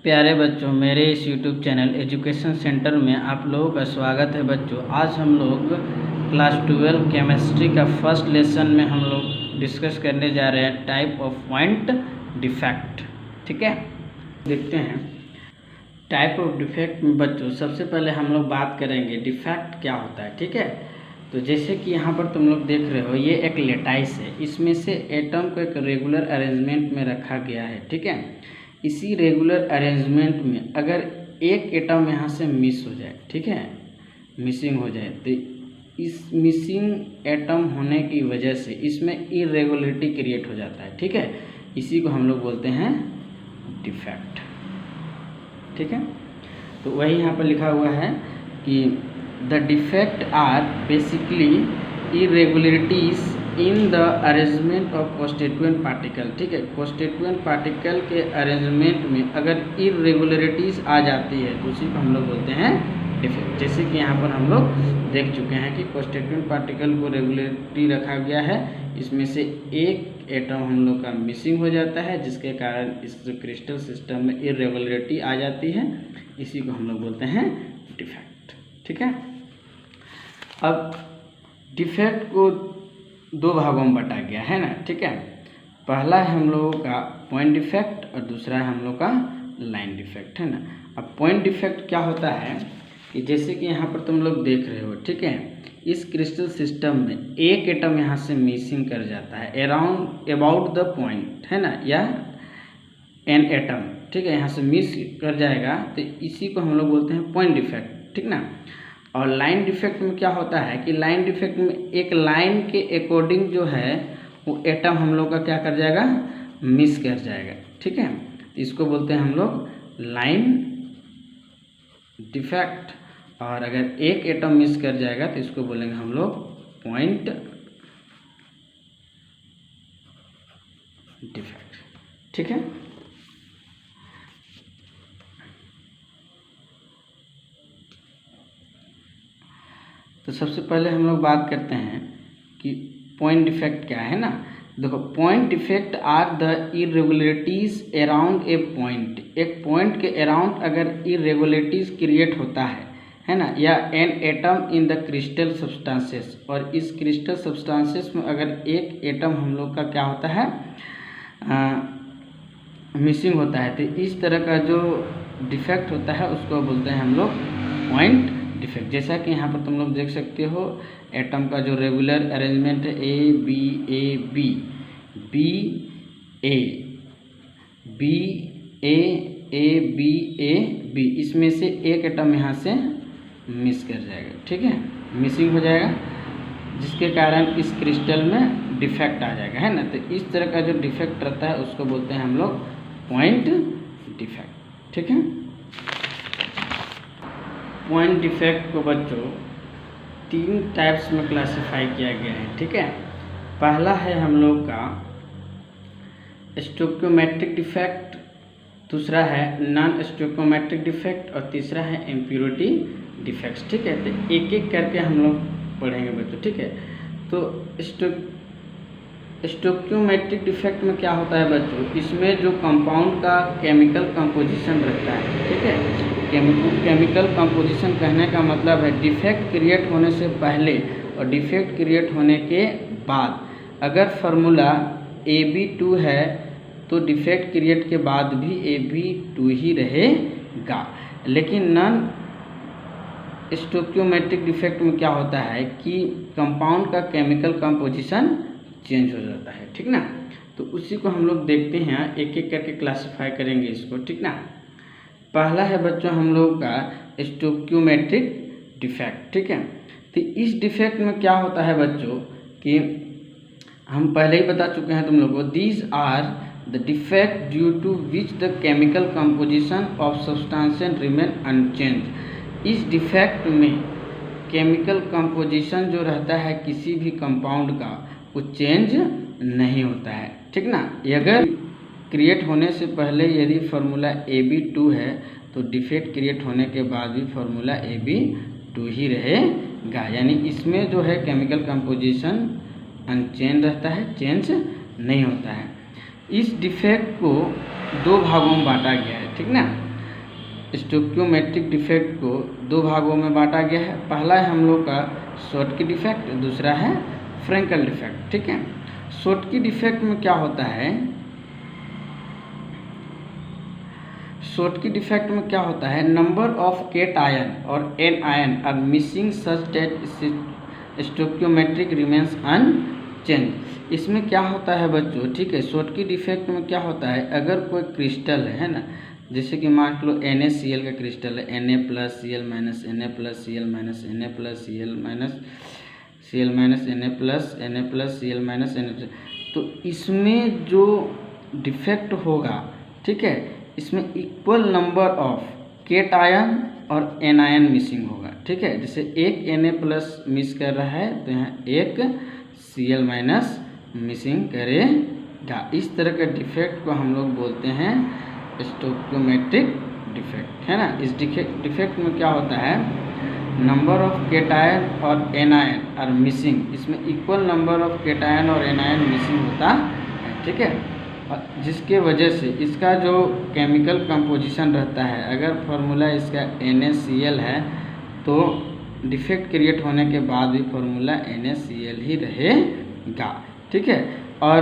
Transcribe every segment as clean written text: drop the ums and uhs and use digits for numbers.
प्यारे बच्चों, मेरे इस YouTube चैनल एजुकेशन सेंटर में आप लोगों का स्वागत है। बच्चों, आज हम लोग क्लास 12 केमिस्ट्री का फर्स्ट लेसन में हम लोग डिस्कस करने जा रहे हैं टाइप ऑफ पॉइंट डिफेक्ट। ठीक है, देखते हैं टाइप ऑफ डिफेक्ट में। बच्चों, सबसे पहले हम लोग बात करेंगे डिफेक्ट क्या होता है। ठीक है, तो जैसे कि यहाँ पर तुम लोग देख रहे हो, ये एक लेटाइस है। इसमें से एटम को एक रेगुलर अरेंजमेंट में रखा गया है। ठीक है, इसी रेगुलर अरेंजमेंट में अगर एक एटम यहाँ से मिस हो जाए, ठीक है, मिसिंग हो जाए, तो इस मिसिंग एटम होने की वजह से इसमें इरेगुलरिटी क्रिएट हो जाता है। ठीक है, इसी को हम लोग बोलते हैं डिफेक्ट। ठीक है, तो वही यहाँ पर लिखा हुआ है कि the defect are basically irregularities in the arrangement of constituent particle. ठीक है, कॉन्स्टिट्यूएंट पार्टिकल के अरेंजमेंट में अगर इरेगुलरिटीज आ जाती है तो उसी को हम लोग बोलते हैं डिफेक्ट। जैसे कि यहाँ पर हम लोग देख चुके हैं कि कॉन्स्टिट्यूएंट पार्टिकल को रेगुलरिटी रखा गया है, इसमें से एक एटम हम लोग का मिसिंग हो जाता है, जिसके कारण इस क्रिस्टल सिस्टम में इरेगुलरिटी आ जाती है। इसी को हम लोग बोलते हैं डिफेक्ट। ठीक है, अब डिफेक्ट को दो भागों में बांटा गया है ना। ठीक है, पहला है हम लोगों का पॉइंट डिफेक्ट और दूसरा है हम लोग का लाइन डिफेक्ट, है ना। अब पॉइंट डिफेक्ट क्या होता है कि जैसे कि यहाँ पर तुम लोग देख रहे हो, ठीक है, इस क्रिस्टल सिस्टम में एक एटम यहाँ से मिसिंग कर जाता है अबाउट द पॉइंट, है ना, या एन एटम। ठीक है, यहाँ से मिस कर जाएगा तो इसी को हम लोग बोलते हैं पॉइंट डिफेक्ट। ठीक ना। और लाइन डिफेक्ट में क्या होता है कि लाइन डिफेक्ट में एक लाइन के अकॉर्डिंग जो है वो एटम हम लोग का क्या कर जाएगा, मिस कर जाएगा। ठीक है, इसको बोलते हैं हम लोग लाइन डिफेक्ट। और अगर एक एटम मिस कर जाएगा तो इसको बोलेंगे हम लोग पॉइंट डिफेक्ट। ठीक है, तो सबसे पहले हम लोग बात करते हैं कि पॉइंट डिफेक्ट क्या है ना। देखो, point defect are the irregularities around a point. एक पॉइंट के अराउंड अगर इरेगुलरिटीज क्रिएट होता है ना, या an atom in the crystal substances, और इस क्रिस्टल सब्सटेंसेस में अगर एक एटम हम लोग का क्या होता है, मिसिंग होता है, तो इस तरह का जो डिफेक्ट होता है उसको बोलते हैं हम लोग पॉइंट डिफेक्ट। जैसा कि यहाँ पर तुम लोग देख सकते हो, एटम का जो रेगुलर अरेंजमेंट है A B A B B A B A B A B, इसमें से एक एटम यहाँ से मिस कर जाएगा। ठीक है, मिसिंग हो जाएगा, जिसके कारण इस क्रिस्टल में डिफेक्ट आ जाएगा, है ना। तो इस तरह का जो डिफेक्ट रहता है उसको बोलते हैं हम लोग पॉइंट डिफेक्ट। ठीक है, पॉइंट डिफेक्ट को बच्चों तीन टाइप्स में क्लासिफाई किया गया है। ठीक है, पहला है हम लोग का स्टोइकियोमेट्रिक डिफेक्ट, दूसरा है नॉन स्टोइकियोमेट्रिक डिफेक्ट और तीसरा है इम्प्योरिटी डिफेक्ट्स। ठीक है, तो एक एक करके हम लोग पढ़ेंगे बच्चों। ठीक है, तो स्टोइकियोमेट्रिक डिफेक्ट में क्या होता है बच्चों, इसमें जो कंपाउंड का केमिकल कंपोजिशन रहता है। ठीक है, केमिकल कंपोजिशन कहने का मतलब है डिफेक्ट क्रिएट होने से पहले और डिफेक्ट क्रिएट होने के बाद। अगर फार्मूला AB2 है तो डिफेक्ट क्रिएट के बाद भी AB2 ही रहेगा। लेकिन नॉन स्टोइकियोमेट्रिक डिफेक्ट में क्या होता है कि कंपाउंड का केमिकल कंपोजिशन चेंज हो जाता है। ठीक ना, तो उसी को हम लोग देखते हैं, एक एक करके क्लासिफाई करेंगे इसको। ठीक ना, पहला है बच्चों हम लोग का स्टोइकियोमेट्रिक डिफेक्ट। ठीक है, तो इस डिफेक्ट में क्या होता है बच्चों कि हम पहले ही बता चुके हैं तुम लोगों को, these are the defect due to which the chemical composition of substance remain unchange. इस डिफेक्ट में केमिकल कंपोजिशन जो रहता है किसी भी कंपाउंड का वो चेंज नहीं होता है। ठीक ना, अगर क्रिएट होने से पहले यदि फार्मूला AB2 है तो डिफेक्ट क्रिएट होने के बाद भी फार्मूला AB2 ही रहेगा, यानी इसमें जो है केमिकल कंपोजिशन अनचेंज रहता है, चेंज नहीं होता है। इस डिफेक्ट को दो भागों में बांटा गया है। ठीक ना, स्टोइकियोमेट्रिक डिफेक्ट को दो भागों में बांटा गया है। पहला है हम लोग का शॉर्टकी डिफेक्ट, दूसरा है फ्रेंकल डिफेक्ट। ठीक है, शॉर्टकी डिफेक्ट में क्या होता है, शॉर्टकी डिफेक्ट में क्या होता है, नंबर ऑफ केट आयन और anion are missing such that stoichiometric remains unchange. इसमें क्या होता है बच्चों, ठीक है, शॉर्टकी डिफेक्ट में क्या होता है, अगर कोई क्रिस्टल है ना, जैसे कि मान लो NaCl का क्रिस्टल है, Na+Cl Na+Cl Na+Cl, तो इसमें जो डिफेक्ट होगा, ठीक है, इसमें equal number of cation और एन आयन मिसिंग होगा। ठीक है, जैसे एक Na+ मिस कर रहा है तो यहाँ एक Cl- मिसिंग करेगा। इस तरह के डिफेक्ट को हम लोग बोलते हैं स्टोइकियोमेट्रिक डिफेक्ट, है ना। इस डिफेक्ट में क्या होता है, नंबर ऑफ केटायन और एनायन आर मिसिंग, इसमें इक्वल नंबर ऑफ केटायन और एनायन मिसिंग होता है। ठीक है, जिसके वजह से इसका जो केमिकल कंपोजिशन रहता है, अगर फार्मूला इसका NaCl है तो डिफेक्ट क्रिएट होने के बाद भी फार्मूला NaCl ही रहेगा। ठीक है, और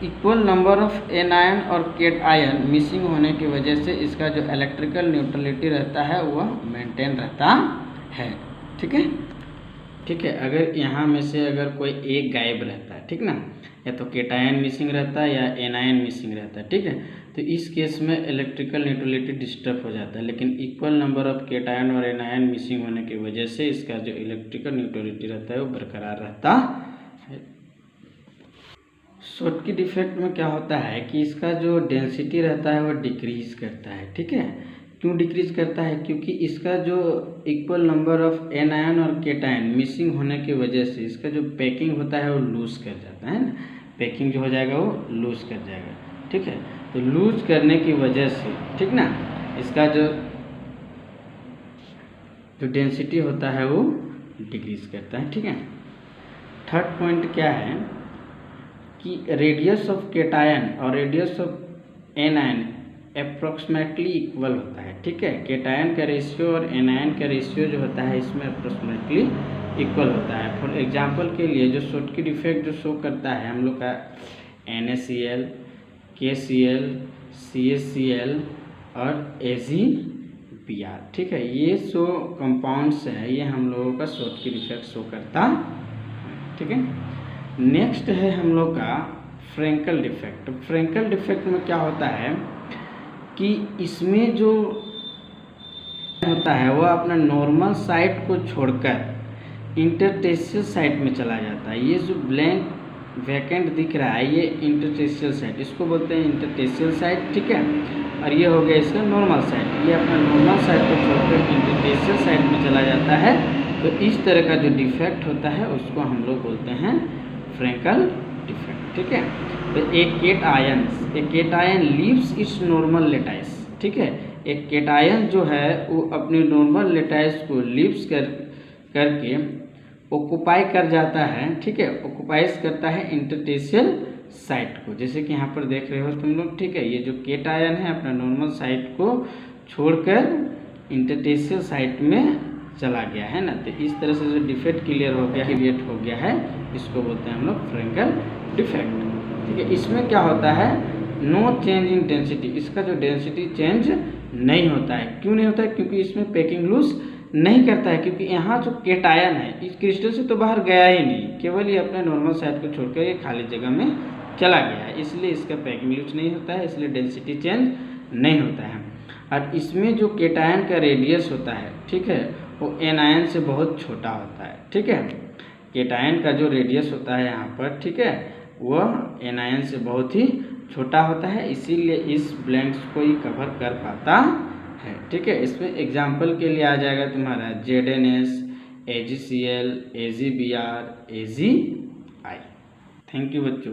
equal number of anion और केट आयन मिसिंग होने की वजह से इसका जो इलेक्ट्रिकल न्यूट्रलिटी रहता है वह मेंटेन रहता है। ठीक है, ठीक है, अगर यहाँ में से अगर कोई एक गायब रहता है, ठीक ना, या तो केटायन मिसिंग रहता है या एनायन मिसिंग रहता है। ठीक है, तो इस केस में इलेक्ट्रिकल न्यूट्रलिटी डिस्टर्ब हो जाता है, लेकिन इक्वल नंबर ऑफ केटायन और एनायन मिसिंग होने की वजह से इसका जो इलेक्ट्रिकल न्यूट्रलिटी रहता है वो बरकरार रहता है। शॉर्टकी डिफेक्ट में क्या होता है कि इसका जो डेंसिटी रहता है वो डिक्रीज करता है। ठीक है, क्यों डिक्रीज करता है, क्योंकि इसका जो equal number of anion और केटायन मिसिंग होने की वजह से इसका जो पैकिंग होता है वो लूज कर जाता है ना, पैकिंग जो हो जाएगा वो लूज कर जाएगा। ठीक है, तो लूज करने की वजह से, ठीक ना, इसका जो डेंसिटी होता है वो डिक्रीज करता है। ठीक है, थर्ड पॉइंट क्या है कि रेडियस ऑफ केटायन और radius of anion approximately equal होता है। ठीक है, केटायन का रेशियो और एनायन का रेशियो जो होता है इसमें अप्रोक्सीमेटली इक्वल होता है। फॉर एग्जांपल के लिए जो शॉर्टकी डिफेक्ट जो शो करता है हम लोग का NaCl, KCl, CaCl और AgBr, ठीक है, ये सो कंपाउंड्स है, ये हम लोगों का शॉर्टकी डिफेक्ट शो करता है। ठीक है, नेक्स्ट है हम लोग का फ्रेंकल डिफेक्ट। फ्रेंकल डिफेक्ट में क्या होता है कि इसमें जो होता है वह अपना नॉर्मल साइट को छोड़कर इंटरस्टेशियल साइट में चला जाता है। ये जो ब्लैंक वैकेंट दिख रहा है ये इंटरस्टेशियल साइट, इसको बोलते हैं इंटरस्टेशियल साइट। ठीक है, और ये हो गया इसका नॉर्मल साइट, ये अपना नॉर्मल साइट को छोड़कर इंटरस्टेशियल साइट में चला जाता है। तो इस तरह का जो डिफेक्ट होता है उसको हम लोग बोलते हैं फ्रेंकल डिफेक्ट। ठीक है, तो एक cation leaves it's normal lattice. ठीक है, एक केटायन जो है वो अपने नॉर्मल लेटाइस को लीव्स करके ऑक्युपाई कर जाता है। ठीक है, ऑक्युपाइज करता है इंटरस्टेशियल साइट को, जैसे कि यहाँ पर देख रहे हो तुम लोग। ठीक है, ये जो केटायन है अपना नॉर्मल साइट को छोड़कर इंटरस्टेशियल साइट में चला गया है ना, तो इस तरह से जो डिफेक्ट क्लियर हो गया है इसको बोलते हैं हम लोग फ्रेंकल डिफेक्ट। ठीक है, इसमें क्या होता है, नो चेंज इन डेंसिटी, इसका जो डेंसिटी चेंज नहीं होता है। क्यों नहीं होता है, क्योंकि इसमें पैकिंग लूज नहीं करता है, क्योंकि यहाँ जो केटायन है इस क्रिस्टल से तो बाहर गया ही नहीं, केवल ये अपने नॉर्मल साइड को छोड़कर ये खाली जगह में चला गया है, इसलिए इसका पैकिंग लूज नहीं होता है, इसलिए डेंसिटी चेंज नहीं होता है। और इसमें जो केटायन का रेडियस होता है, ठीक है, वो एनायन से बहुत छोटा होता है। ठीक है, केटायन का जो रेडियस होता है यहाँ पर, ठीक है, वह एनायन से बहुत ही छोटा होता है, इसीलिए इस ब्लैंक्स को ही कवर कर पाता है। ठीक है, इसमें एग्जाम्पल के लिए आ जाएगा तुम्हारा ZnS, AgCl, AgBr, AgI। Thank you बच्चों।